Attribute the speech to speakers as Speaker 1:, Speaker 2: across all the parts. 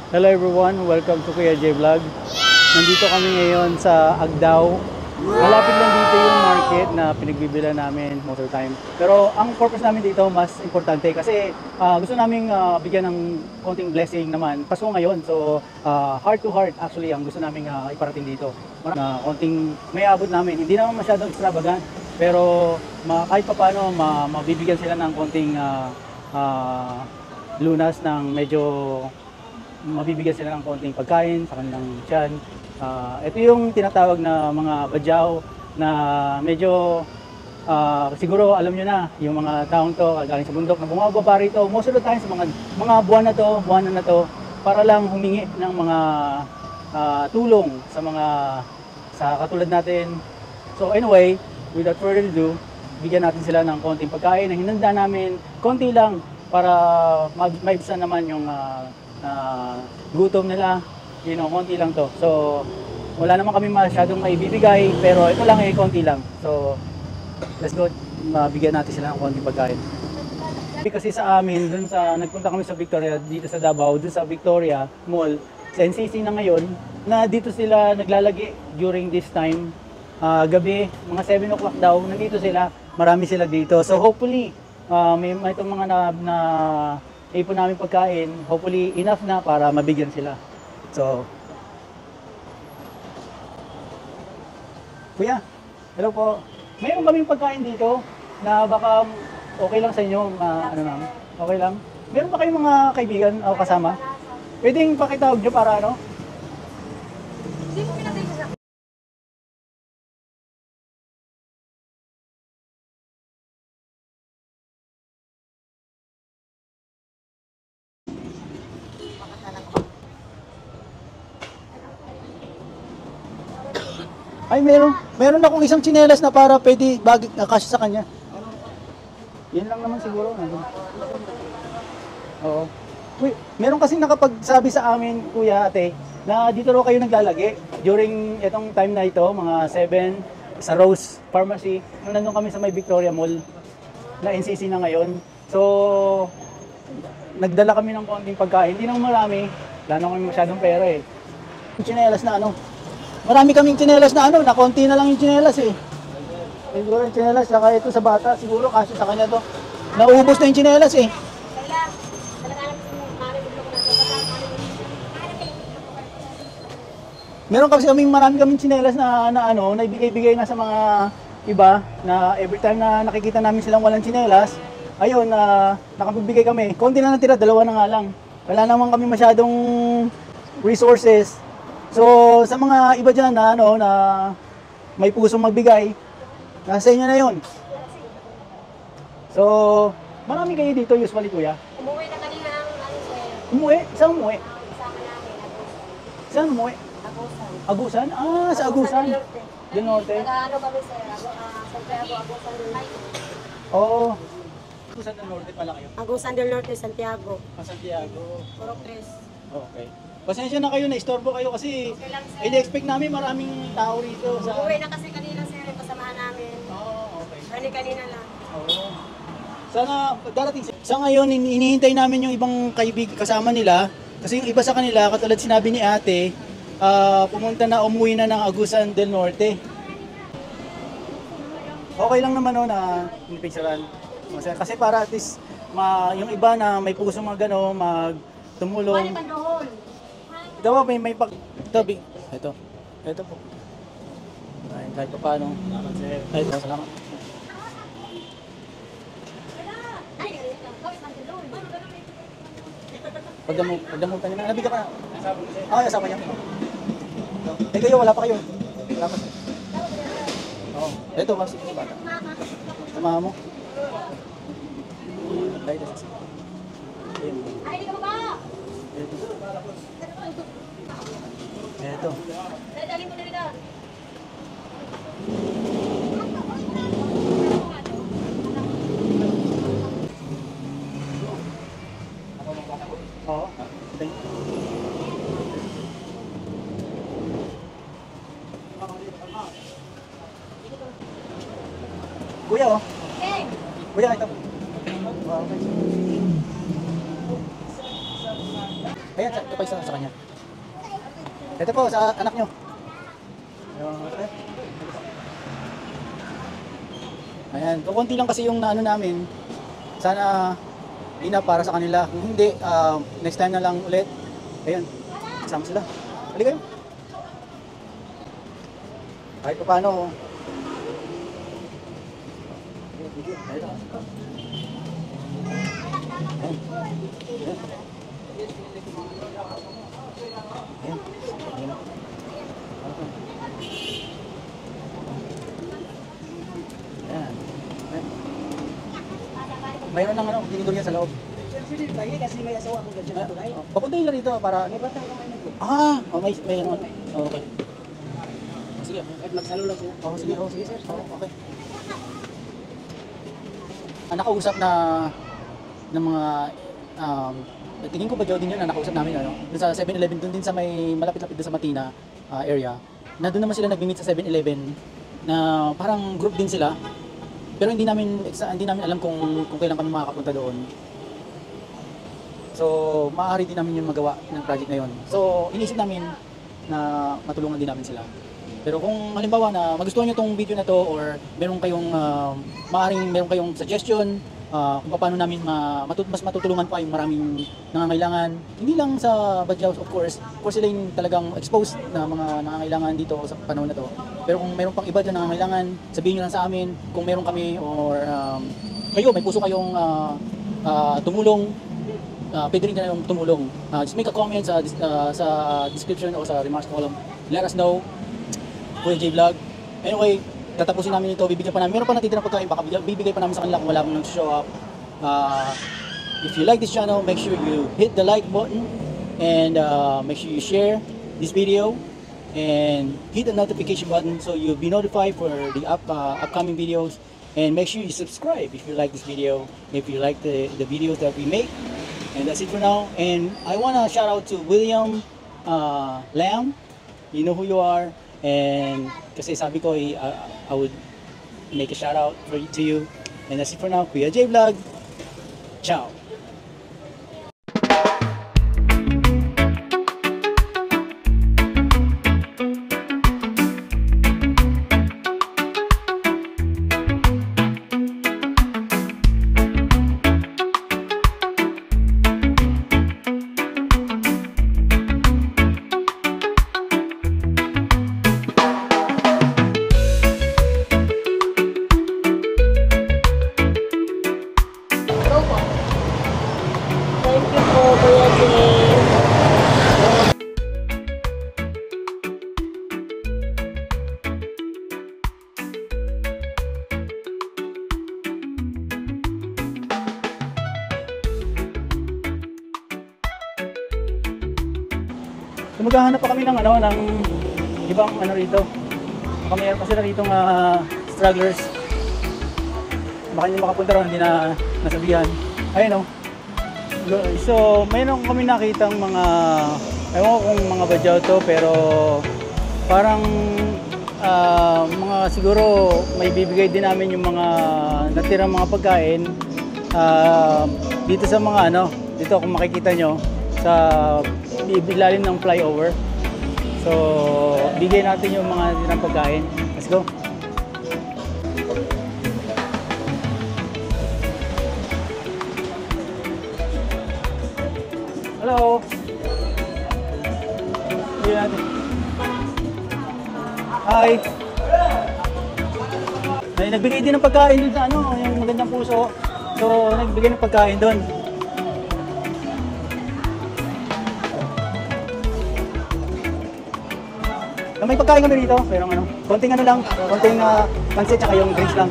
Speaker 1: Hello everyone, welcome to Kuya J Vlog. Nandito kami ngayon sa Agdao. Malapit lang dito yung market na pinagbibilan namin most of the time. Pero ang purpose namin dito mas importante kasi gusto namin bigyan ng konting blessing naman. Pasko ngayon, so heart to heart actually ang gusto namin iparating dito. Konting may abot namin, hindi naman masyadong extravagant. Pero kahit pa paano mabibigyan sila ng konting lunas ng medyo mabibigyan sila ng konting pagkain sa kanilang tiyan. Ito yung tinatawag na mga badyaw na medyo siguro alam nyo na yung mga taong to galing sa bundok na bumababa rito most of the time sa mga buwanan na to para lang humingi ng mga tulong sa katulad natin. So anyway, without further ado, bigyan natin sila ng konting pagkain na hinanda namin, konti lang para maibsan naman yung gutom nila, konti lang to. So, wala naman kami masyadong maibibigay, pero ito lang konti lang. So, let's go, mabigyan natin sila ng konting pagkain. Kasi sa amin, nagpunta kami sa Victoria, dito sa Davao, dun sa Victoria Mall, sa NCC na ngayon, na dito sila naglalagi during this time, gabi, mga 7 o'clock daw, nandito sila, marami sila dito. So, hopefully, may itong mga na ipon namin pagkain, hopefully enough na para mabigyan sila. So, Kuya, hello po. Mayroon kaming pagkain dito na baka okay lang sa inyo, ano ma'am? Okay lang? Meron ba kayong mga kaibigan o kasama? Pwedeng pakitawag nyo para ano? Ay, meron akong isang tsinelas na para pwede kasya sa kanya. Yan lang naman siguro. Oo. Uy, meron kasing nakapagsabi sa amin, kuya, ate, na dito raw kayo naglalagi during itong time na ito, mga 7, sa Rose Pharmacy. Nandun kami sa may Victoria Mall, na NCC na ngayon. So, nagdala kami ng konting pagkain. Hindi naman marami, wala naman kami masyadong pera eh. Yung tsinelas na ano, marami kaming tsinelas na ano, na konti na lang yung tsinelas eh. Siguro yung tsinelas, saka ito sa bata, siguro kasi sa kanya to. Naubos na yung tsinelas eh. Meron kasi marami kaming tsinelas na ibigay-bigay na sa mga iba, na every time na nakikita namin silang walang tsinelas, ayun, nakapagbigay kami. Konti lang natira, 2 na nga lang. Wala naman kami masyadong resources. So, sa mga iba dyan na may pusong magbigay, nasa inyo na yun. So, marami kayo dito usually, kuya?
Speaker 2: Umuwi na kanina ang sir.
Speaker 1: Umuwi? Saan umuwi?
Speaker 2: Kasama namin, Agusan.
Speaker 1: Saan umuwi?
Speaker 2: Agusan.
Speaker 1: Agusan? Ah, sa Agusan. Del Norte.
Speaker 2: Nag-ano kami sir, Santiago, Agusan del Norte.
Speaker 1: Oo. Agusan del Norte pala kayo?
Speaker 2: Agusan del Norte, Santiago.
Speaker 1: Santiago.
Speaker 2: Puro tres.
Speaker 1: Okay. Pasensya na kayo, na-istorbo kayo kasi
Speaker 2: Okay lang, sir.
Speaker 1: i-expect namin maraming tao rito.
Speaker 2: Umuwi na kasi kanina sir, yung kasamahan namin.
Speaker 1: Oo, okay.
Speaker 2: Rani kanina lang.
Speaker 1: Oo. Sana darating sa ngayon, hinihintay namin yung ibang kasama nila kasi yung iba sa kanila, katulad sinabi ni ate, umuwi na ng Agusan del Norte. Okay lang naman na pinipicturean. Kasi para at least yung iba na may puso tumulong. Ito po, may pag... Ito po. Ay, kahit pa paano. Ito, salamat. Pagdamutan niya na. Nabigyan ka na. Ah, kasama niya. Kayo, wala pa kayo. Wala pa. Oo. Ito, mas ito bata. Samahan mo. Ito. Ito. Oo. Kuya, oh. Kuya, ito. Ayan, ito pa isa sa kanya. Ito po sa anak nyo. Ayan, kukunti lang kasi yung naano namin. Sana hindi na para sa kanila. Kung hindi, next time na lang ulit. Ayun, kasama sila. Hali kayo. Kahit pa paano. Ayun. Mayroon lang ano, tinidor yan sa loob.
Speaker 3: Lagi kasi may asawa ko ganyan na tunay.
Speaker 1: Papuntahin lang dito para...
Speaker 3: May batang kamay na ko.
Speaker 1: May ano. Oh, okay. Sige.
Speaker 3: At magsalo lang siya.
Speaker 1: Sige sir. Okay. Nakausap na ng mga tingin ko ba din yun na nakausap namin ano. Doon sa 7-Eleven, doon din sa may malapit-lapit doon sa Matina area. Na doon naman sila nagmi-meet sa 7-Eleven na parang group din sila. Pero hindi namin alam kung kailan kami makakapunta doon. So, maaari din namin yung magawa ng project na yun. So, inisip namin na matulungan din namin sila. Pero kung halimbawa na magustuhan nyo tong video na to or meron kayong suggestion kung paano namin mas matutulungan pa yung maraming nangangailangan, hindi lang sa Badyaw, of course sila yung talagang exposed na mga nangangailangan dito sa panahon na to. Pero kung meron pang iba dyan nangangailangan, sabihin nyo lang sa amin kung meron kami or kayo, may puso kayong tumulong, pwede rin kayong tumulong. Just make a comment sa description o sa remarks column. Let us know. Kuya J Vlog. Anyway, tatapusin namin ito, bibigyan pa namin. Meron pa natitira pagkain, baka bibigay pa namin sa kanila kung wala pong nag-show up. If you like this channel, make sure you hit the like button and make sure you share this video and hit the notification button so you'll be notified for the upcoming videos. And make sure you subscribe if you like this video, if you like the videos that we make. And that's it for now. And I want to shout out to William Lam. You know who you are. And kasi sabi ko, I would make a shout out to you. And that's it for now. Kuya J Vlog. Ciao.
Speaker 2: Thank you po, Kuya Jay.
Speaker 1: So, maghahanap pa kami ng ibang rito. Baka mayroon pa sila rito strugglers. Baka hindi makapunta ron, hindi na nasabihan. Ayun o. So, mayroon kami nakitang ewan ko kung mga badyaw to, pero parang siguro may bibigay din namin yung mga natirang mga pagkain dito sa dito kung makikita nyo sa ilalim ng flyover. So, bigay natin yung mga natirang pagkain. Let's go! Hello. Hindi natin. Hi. Ay, nagbigay din ng pagkain dun sa yung magandang puso. So, nagbigay ng pagkain doon. May pagkain kami dito, pero konting lang, konting pansit tsaka yung drinks lang.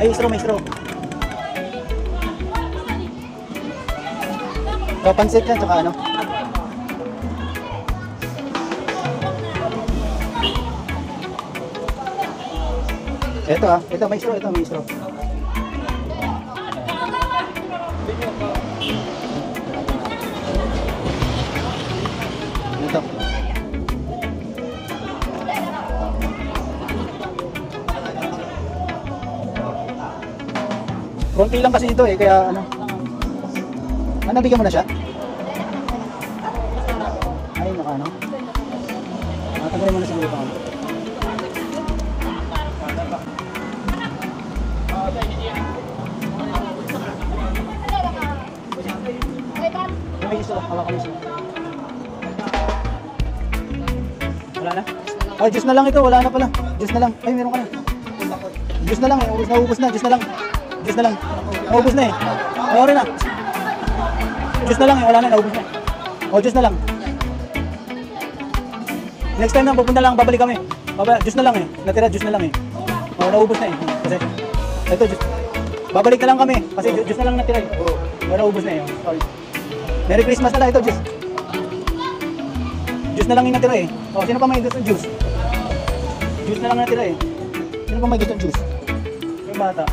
Speaker 1: Ay, may straw. So, pansit yan, tsaka Ito may straw. Ito. Konti lang kasi ito kaya Ah, nabigyan mo na siya? Ay, naka ano? Tanggalin mo na siguro pa. May gusto ko, hawak ko na siya. Wala na? Ay, juice na lang ito, wala na pala. Juice na lang. Ay, meron ka na. Juice na lang, naubos na, juice na lang. Juice na lang. Naubos na eh. Sorry na. Juice na lang eh, wala na, naubos na. O, juice na lang. Next time na, pupunta lang, babalik kami. Juice na lang eh. Natira, juice na lang eh. O, naubos na eh. Kasi, ito, juice. Babalik na lang kami. Kasi juice na lang natira eh. O, naubos na eh. Sorry. Merry Christmas na lang ito, juice. Juice na lang yung natira eh. O, sino pa may gusto ng juice? Juice na lang natira eh. Sino pa may gusto ng juice? Yung bata.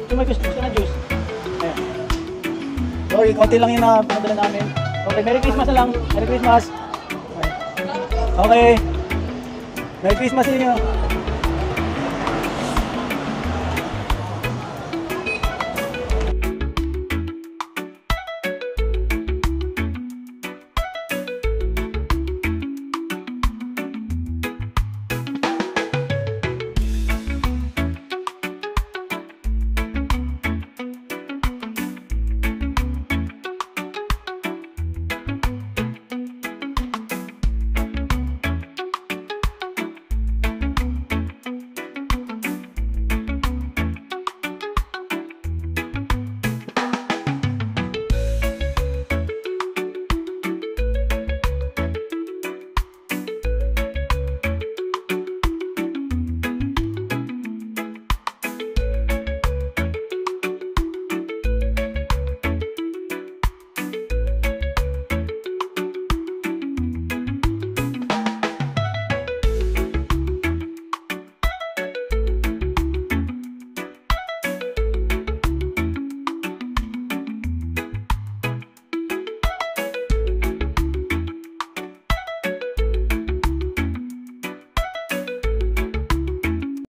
Speaker 1: Sino may gusto na juice? Ayan. Sorry, konti lang yung napadala namin. Okay, Merry Christmas na lang. Merry Christmas. Okay. Merry Christmas sa inyo.